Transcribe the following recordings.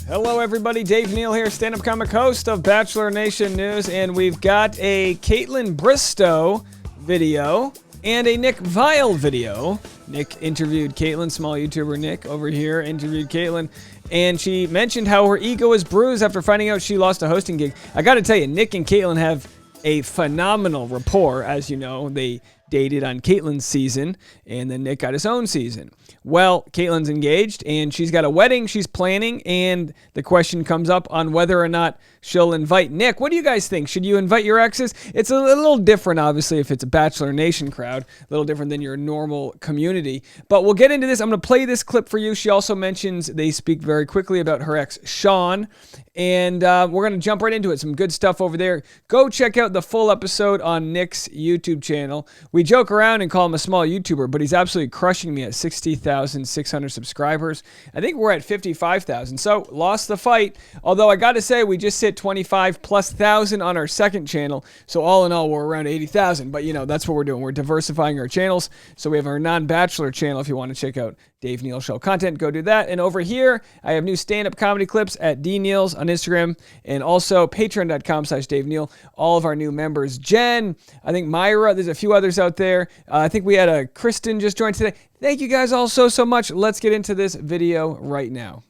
Hello, everybody. Dave Neal here, stand-up comic host of Bachelor Nation News, and we've got a Kaitlyn Bristowe video and a Nick Viall video. Nick interviewed Kaitlyn, small YouTuber Nick over here interviewed Kaitlyn, and she mentioned how her ego is bruised after finding out she lost a hosting gig. I got to tell you, Nick and Kaitlyn have a phenomenal rapport. As you know, they dated on Kaitlyn's season, and then Nick got his own season. Well, Kaitlyn's engaged, and she's got a wedding she's planning, and the question comes up on whether or not she'll invite Nick. What do you guys think? Should you invite your exes? It's a little different, obviously, if it's a Bachelor Nation crowd, a little different than your normal community. But we'll get into this. I'm going to play this clip for you. She also mentions they speak very quickly about her ex, Sean, and we're going to jump right into it. Some good stuff over there. Go check out the full episode on Nick's YouTube channel. We joke around and call him a small YouTuber, but he's absolutely crushing me at 60,600 subscribers. I think we're at 55,000, so lost the fight. Although I got to say, we just hit 25,000+ on our second channel, so all in all, we're around 80,000. But, you know, that's what we're doing. We're diversifying our channels, so we have our non-Bachelor channel. If you want to check out Dave Neal Show content, go do that. And over here, I have new stand-up comedy clips at DNeals on Instagram, and also patreon.com/Dave Neal. All of our new members, Jen, I think Myra, there's a few others out there. I think we had a Kristen just joined today. Thank you guys all so much. Let's get into this video right now.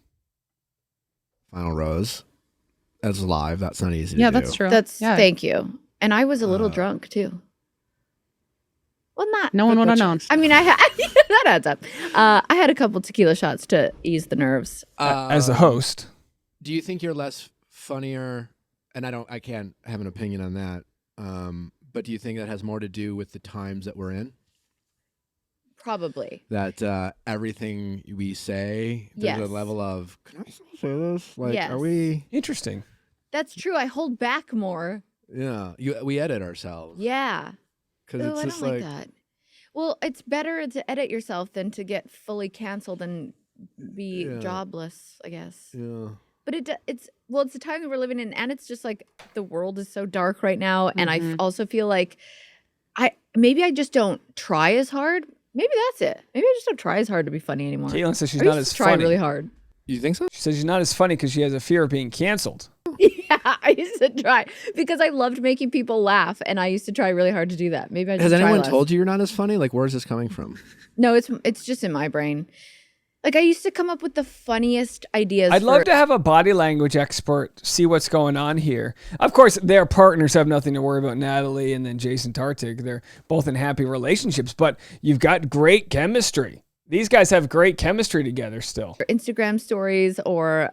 Final rose. That's live. That's not easy to do. Yeah, that's true. Thank you. And I was a little drunk too. Well, not. No one would have known. I mean, that adds up. I had a couple tequila shots to ease the nerves. As a host. Do you think you're less funnier? And I can't have an opinion on that. But do you think that has more to do with the times that we're in? Probably. That everything we say, there's Yes. a level of, can I still say this? Like, Yes. are we? Interesting. That's true. I hold back more. Yeah. We edit ourselves. Yeah. Because Oh, it's I just don't like that. Well, it's better to edit yourself than to get fully canceled and be jobless, I guess. Yeah. But it's the time that we're living in, and it's just like the world is so dark right now, and I also feel like maybe I just don't try as hard. Maybe that's it. Maybe I just don't try as hard to be funny anymore. Kaitlyn says she's I not used as to try funny. really hard. You think so? She says she's not as funny because she has a fear of being canceled. Yeah, I used to try because I loved making people laugh, and I used to try really hard to do that. Maybe I just Has try anyone less. told you you're not as funny? Like, where's this coming from? No, it's just in my brain. Like, I used to come up with the funniest ideas. I'd love to have a body language expert see what's going on here. Of course, their partners have nothing to worry about, Natalie and then Jason Tartick. They're both in happy relationships, but you've got great chemistry. These guys have great chemistry together still. Instagram stories or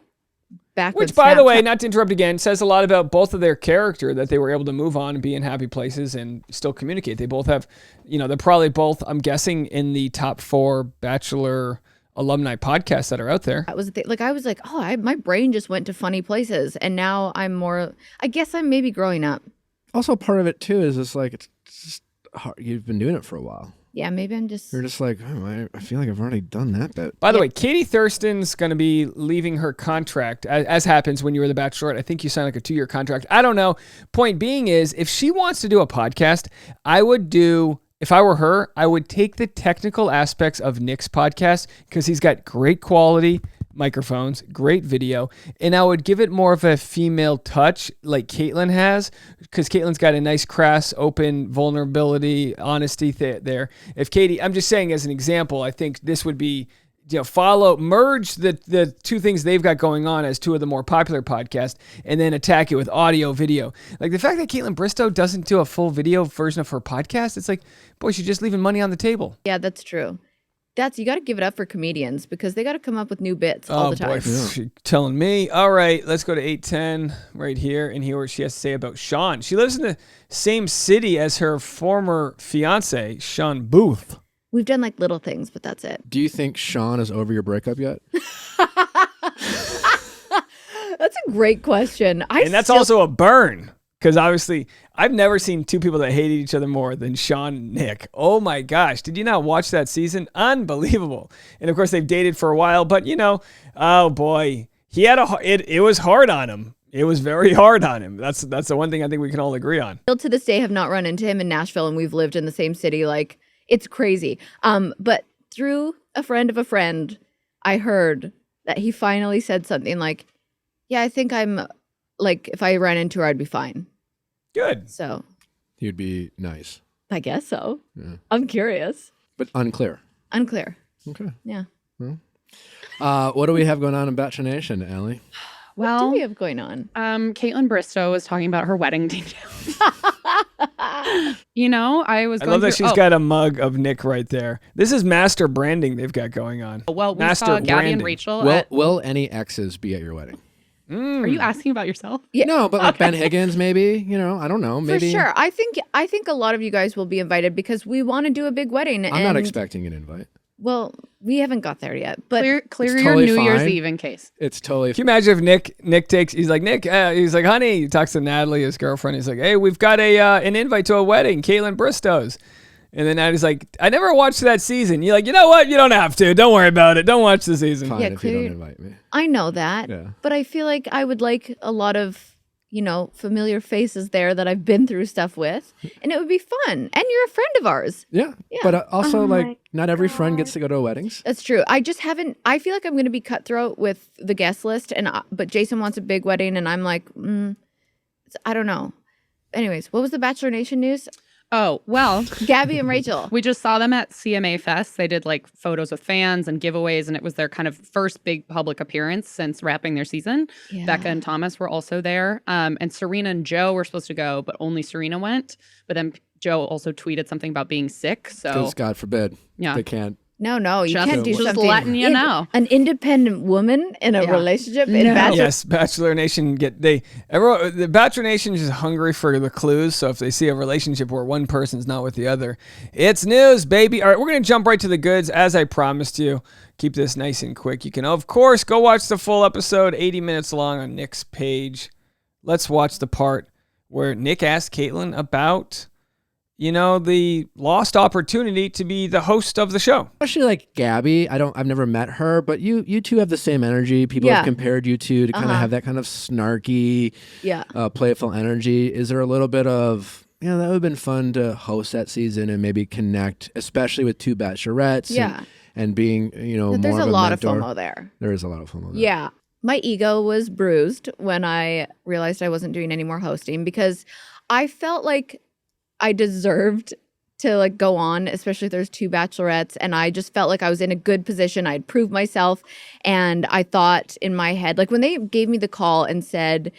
back Which, with by the way, Snapchat. not to interrupt again, says a lot about both of their character, that they were able to move on and be in happy places and still communicate. They both have, they're probably both, I'm guessing, in the top 4 Bachelor alumni podcasts that are out there. That was the thing. Like, I was like, my brain just went to funny places, and now I'm more. I guess I'm maybe growing up. Also, part of it, too, is it's like, it's just hard. You've been doing it for a while. Yeah, maybe I'm just. You're just like, I feel like I've already done that bit. By the way, Katie Thurston's going to be leaving her contract, as happens when you were the Bachelorette. I think you signed like a 2-year contract. I don't know. Point being is, if she wants to do a podcast, if I were her, I would take the technical aspects of Nick's podcast because he's got great quality microphones, great video, and I would give it more of a female touch like Kaitlyn has, because Kaitlyn's got a nice, crass, open vulnerability, honesty there. If Katie, I'm just saying as an example, I think this would be, merge the two things they've got going on as two of the more popular podcasts, and then attack it with audio, video. Like the fact that Kaitlyn Bristowe doesn't do a full video version of her podcast, it's like, boy, she's just leaving money on the table. Yeah, that's true. You got to give it up for comedians because they got to come up with new bits all the time. Boy, she's telling me. All right, let's go to 810 right here and hear what she has to say about Sean. She lives in the same city as her former fiance, Sean Booth. We've done like little things, but that's it. Do you think Sean is over your breakup yet? That's a great question. That's also a burn. Because obviously, I've never seen two people that hated each other more than Sean and Nick. Oh my gosh. Did you not watch that season? Unbelievable. And of course, they've dated for a while. But, oh boy. It was hard on him. It was very hard on him. That's the one thing I think we can all agree on. Still to this day have not run into him in Nashville, and we've lived in the same city. Like, it's crazy. But through a friend of a friend, I heard that he finally said something like, Yeah, I think I'm like, if I ran into her, I'd be fine. Good. So You'd be nice. I guess so. Yeah. I'm curious. But unclear. Unclear. Okay. Yeah. Well, what do we have going on in Bachelor Nation, Allie? What do we have going on? Kaitlyn Bristowe was talking about her wedding details. I love that she's got a mug of Nick right there. This is master branding they've got going on. Well, we master saw Gabby branding. and Rachel. Will any exes be at your wedding? Are you asking about yourself? Yeah. No, but like Ben Higgins, maybe. I don't know. Maybe. For sure. I think a lot of you guys will be invited because we want to do a big wedding. I'm not expecting an invite. Well, we haven't got there yet, but Clear It's your totally New Year's fine. Eve in case. It's totally. Can you imagine if Nick takes, he's like, honey, he talks to Natalie, his girlfriend. He's like, hey, we've got an invite to a wedding, Kaitlyn Bristowe's. And then Natalie's like, I never watched that season. You're like, you know what? You don't have to. Don't worry about it. Don't watch the season. Fine Yeah, if you don't clear- invite me. I know that. Yeah. But I feel like I would like a lot of, familiar faces there that I've been through stuff with, and it would be fun. And you're a friend of ours. Yeah. Yeah. But also, Oh like, my not every friend gets to go to weddings. That's true. I just haven't. I feel like I'm going to be cutthroat with the guest list, but Jason wants a big wedding, and I'm like, I don't know. Anyways, what was the Bachelor Nation news? Oh, well, Gabby and Rachel. we just saw them at CMA Fest. They did like photos with fans and giveaways, and it was their kind of first big public appearance since wrapping their season. Yeah. Becca and Thomas were also there. And Serena and Joe were supposed to go, but only Serena went. But then Joe also tweeted something about being sick. So, Because God forbid. yeah. They can't. No, you Just- can't do just something. letting you know. An independent woman in a Yeah. relationship in No. Bachelor. Yes, Bachelor Nation the Bachelor Nation is just hungry for the clues. So if they see a relationship where one person's not with the other, it's news, baby. All right, we're gonna jump right to the goods as I promised you. Keep this nice and quick. You can of course go watch the full episode, 80 minutes long, on Nick's page. Let's watch the part where Nick asked Kaitlyn about, the lost opportunity to be the host of the show. Especially like Gabby. I've never met her, but you two have the same energy. People Yeah. have compared you two to kind of have that kind of snarky, Yeah. playful energy. Is there a little bit of, that would have been fun to host that season and maybe connect, especially with two bachelorettes. Yeah. And being, more There's of a lot mentor. of FOMO there. There is a lot of FOMO there. Yeah. My ego was bruised when I realized I wasn't doing any more hosting because I felt like I deserved to like go on, especially if there's two bachelorettes. And I just felt like I was in a good position. I'd proved myself. And I thought in my head, like when they gave me the call and said,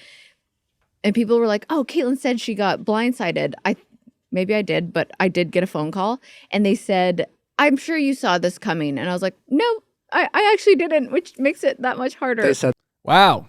and people were like, oh, Kaitlyn said she got blindsided. Maybe I did, but I did get a phone call. And they said, I'm sure you saw this coming. And I was like, no, I actually didn't, which makes it that much harder. They said Wow.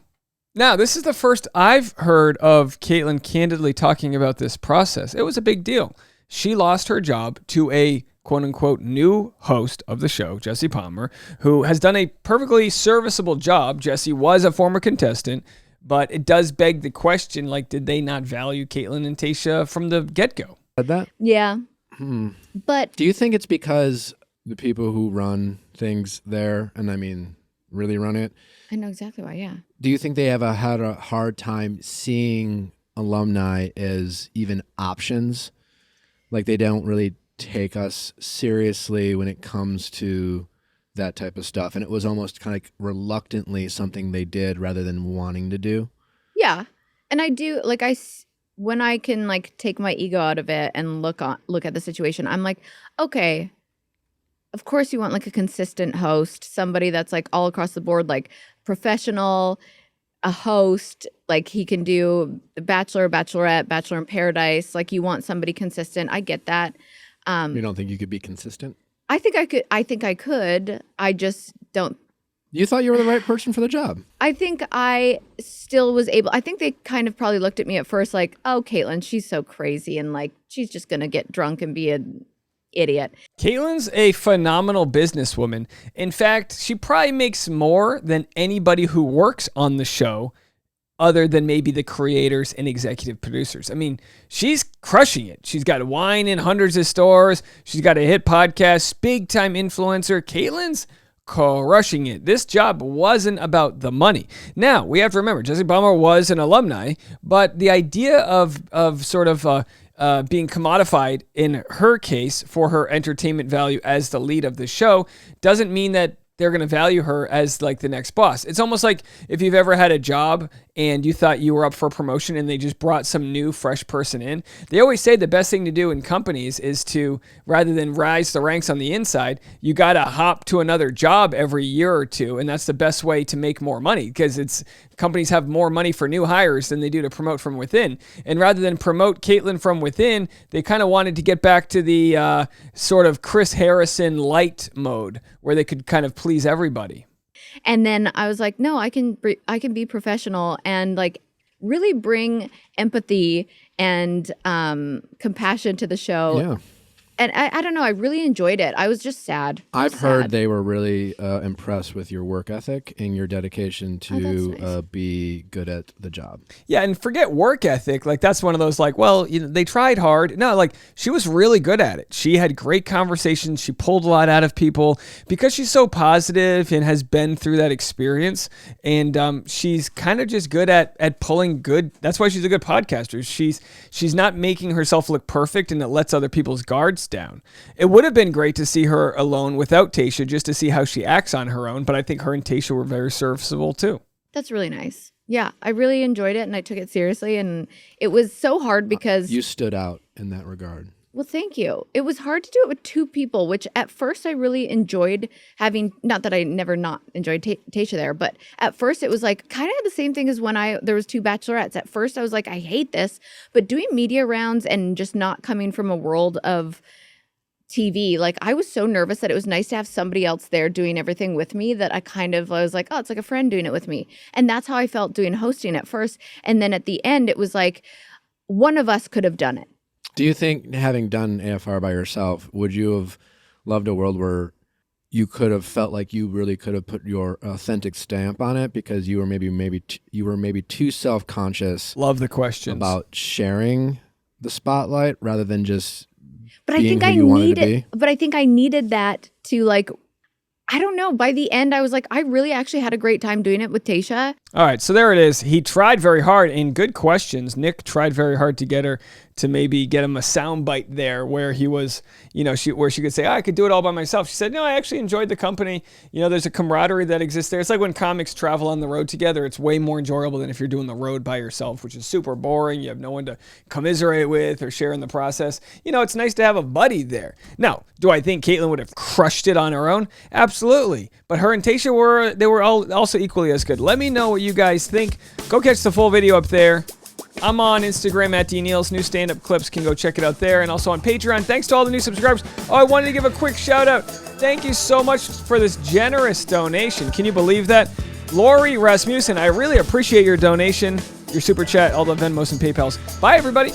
Now, this is the first I've heard of Kaitlyn candidly talking about this process. It was a big deal. She lost her job to a quote-unquote new host of the show, Jesse Palmer, who has done a perfectly serviceable job. Jesse was a former contestant, but it does beg the question, like, did they not value Kaitlyn and Tayshia from the get-go? that. Yeah. But Do you think it's because the people who run things there, and I mean really run it, I know exactly why, yeah. do you think they had a hard time seeing alumni as even options? Like they don't really take us seriously when it comes to that type of stuff. And it was almost kind of like reluctantly something they did rather than wanting to do. Yeah. And I do, like, when I can, like, take my ego out of it and look at the situation, I'm like, okay, of course you want, like, a consistent host, somebody that's, like, all across the board, like, professional, a host, like, he can do the Bachelor, Bachelorette, Bachelor in Paradise. Like, you want somebody consistent. I get that. You don't think you could be consistent? I think I could. I just don't. You thought you were the right person for the job. I think I still was able. I think they kind of probably looked at me at first like, oh, Kaitlyn, she's so crazy and like she's just going to get drunk and be an idiot. Kaitlyn's a phenomenal businesswoman. In fact, she probably makes more than anybody who works on the show other than maybe the creators and executive producers. I mean, she's crushing it. She's got wine in hundreds of stores. She's got a hit podcast, big time influencer. Kaitlyn's crushing it. This job wasn't about the money. Now, we have to remember, Jesse Palmer was an alumni, but the idea of sort of being commodified in her case for her entertainment value as the lead of the show doesn't mean that they're going to value her as like the next boss. It's almost like if you've ever had a job and you thought you were up for promotion and they just brought some new fresh person in. They always say the best thing to do in companies is to, rather than rise the ranks on the inside, you got to hop to another job every year or two. And that's the best way to make more money, because companies have more money for new hires than they do to promote from within. And rather than promote Kaitlyn from within, they kind of wanted to get back to the sort of Chris Harrison light mode where they could kind of please everybody. And then I was like, no, I can be professional and like really bring empathy and compassion to the show. Yeah. And I don't know, I really enjoyed it. I was just sad. I've heard they were really impressed with your work ethic and your dedication to be good at the job. Yeah, and forget work ethic. Like, that's one of those, like, well, they tried hard. No, like, she was really good at it. She had great conversations. She pulled a lot out of people because she's so positive and has been through that experience. And she's kind of just good at pulling good. That's why she's a good podcaster. She's not making herself look perfect, and it lets other people's guards down. It would have been great to see her alone without Tayshia, just to see how she acts on her own, but I think her and Tayshia were very serviceable too. That's really nice. Yeah, I really enjoyed it and I took it seriously, and it was so hard because you stood out in that regard. Well, thank you. It was hard to do it with two people, which at first I really enjoyed having, not that I never not enjoyed Tayshia there, but at first it was like kind of the same thing as when there was two bachelorettes. At first I was like, I hate this, but doing media rounds and just not coming from a world of TV, like I was so nervous that it was nice to have somebody else there doing everything with me that I was like, oh, it's like a friend doing it with me. And that's how I felt doing hosting at first. And then at the end, it was like one of us could have done it. Do you think, having done AFR by yourself, would you have loved a world where you could have felt like you really could have put your authentic stamp on it because you were maybe too self-conscious? Love the questions about sharing the spotlight rather than just But being I think who you wanted to be? But I think I needed that to like, I don't know. By the end, I was like, I really actually had a great time doing it with Tayshia. All right, so there it is. He tried very hard, and good questions. Nick tried very hard to get her to maybe get him a soundbite there where he was, where she could say, I could do it all by myself. She said, no, I actually enjoyed the company. There's a camaraderie that exists there. It's like when comics travel on the road together. It's way more enjoyable than if you're doing the road by yourself, which is super boring. You have no one to commiserate with or share in the process. It's nice to have a buddy there. Now, do I think Kaitlyn would have crushed it on her own? Absolutely. But her and Tayshia were all also equally as good. Let me know what you guys think. Go catch the full video up there. I'm on Instagram at DNeal's new stand-up clips. Can go check it out there, and also on Patreon. Thanks to all the new subscribers. Oh, I wanted to give a quick shout out. Thank you so much for this generous donation. Can you believe that? Lori Rasmussen, I really appreciate your donation, your super chat, all the Venmos and PayPals. Bye, everybody.